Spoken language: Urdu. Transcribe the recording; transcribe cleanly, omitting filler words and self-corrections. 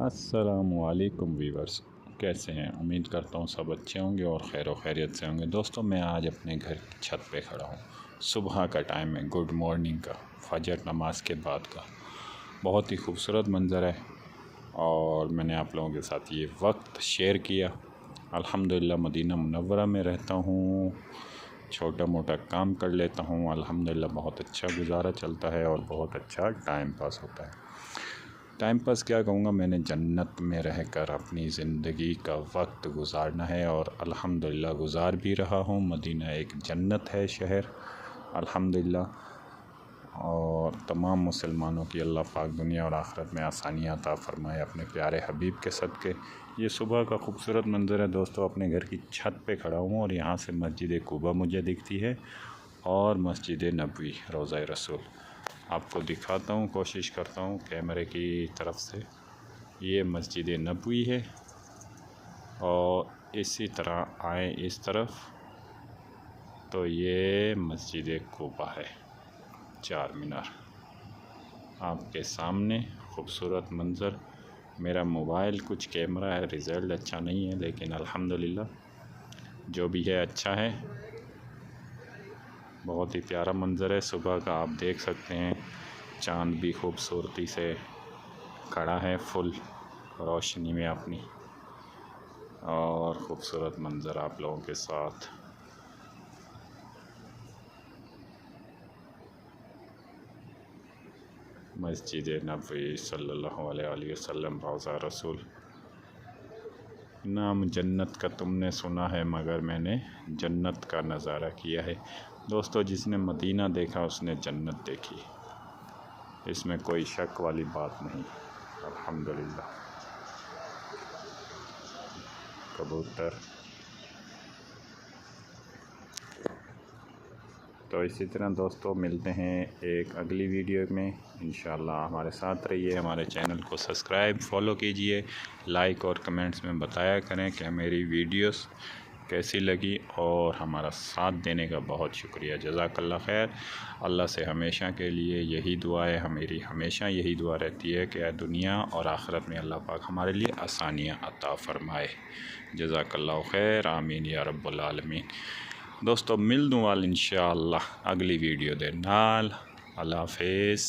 السلام علیکم ویورز، کیسے ہیں؟ امید کرتا ہوں سب اچھے ہوں گے اور خیر و خیریت سے ہوں گے۔ دوستوں، میں آج اپنے گھر کی چھت پہ کھڑا ہوں۔ صبح کا ٹائم ہے، گڈ مارننگ کا، فجر نماز کے بعد کا بہت ہی خوبصورت منظر ہے اور میں نے آپ لوگوں کے ساتھ یہ وقت شیئر کیا۔ الحمدللہ مدینہ منورہ میں رہتا ہوں، چھوٹا موٹا کام کر لیتا ہوں، الحمدللہ بہت اچھا گزارا چلتا ہے اور بہت اچھا ٹائم پاس ہوتا ہے۔ ٹائم پاس کیا کہوں گا، میں نے جنت میں رہ کر اپنی زندگی کا وقت گزارنا ہے اور الحمدللہ گزار بھی رہا ہوں۔ مدینہ ایک جنت ہے، شہر، الحمدللہ، اور تمام مسلمانوں کی اللہ پاک دنیا اور آخرت میں آسانیاں عطا فرمائے اپنے پیارے حبیب کے صدقے۔ یہ صبح کا خوبصورت منظر ہے دوستو، اپنے گھر کی چھت پہ کھڑا ہوں اور یہاں سے مسجد قباء مجھے دکھتی ہے اور مسجد نبوی، روضہ رسول آپ کو دکھاتا ہوں، کوشش کرتا ہوں کیمرے کی طرف سے۔ یہ مسجد نبوی ہے اور اسی طرح آئیں اس طرف تو یہ مسجد قباء ہے، چار مینار آپ کے سامنے، خوبصورت منظر۔ میرا موبائل کچھ کیمرہ ہے، ریزلٹ اچھا نہیں ہے، لیکن الحمدللہ جو بھی ہے اچھا ہے۔ بہت ہی پیارا منظر ہے صبح کا، آپ دیکھ سکتے ہیں چاند بھی خوبصورتی سے کھڑا ہے فل روشنی میں اپنی، اور خوبصورت منظر آپ لوگوں کے ساتھ۔ مسجد نبوی صلی اللہ علیہ وسلم، روضہ رسول۔ نام جنت کا تم نے سنا ہے مگر میں نے جنت کا نظارہ کیا ہے۔ دوستو، جس نے مدینہ دیکھا اس نے جنت دیکھی، اس میں کوئی شک والی بات نہیں، الحمدللہ۔ کبوتر تو اسی طرح دوستو ملتے ہیں ایک اگلی ویڈیو میں انشاءاللہ۔ ہمارے ساتھ رہیے، ہمارے چینل کو سبسکرائب فالو کیجئے، لائک اور کمنٹس میں بتایا کریں کہ میری ویڈیوز کیسی لگی، اور ہمارا ساتھ دینے کا بہت شکریہ، جزاک اللہ خیر۔ اللہ سے ہمیشہ کے لیے یہی دعا ہے، میری ہمیشہ یہی دعا رہتی ہے کہ دنیا اور آخرت میں اللہ پاک ہمارے لیے آسانیاں عطا فرمائے، جزاک اللہ خیر، آمین یا رب العالمین۔ دوستو مل دوں وال انشاءاللہ اگلی ویڈیو دے نال، اللہ حافظ۔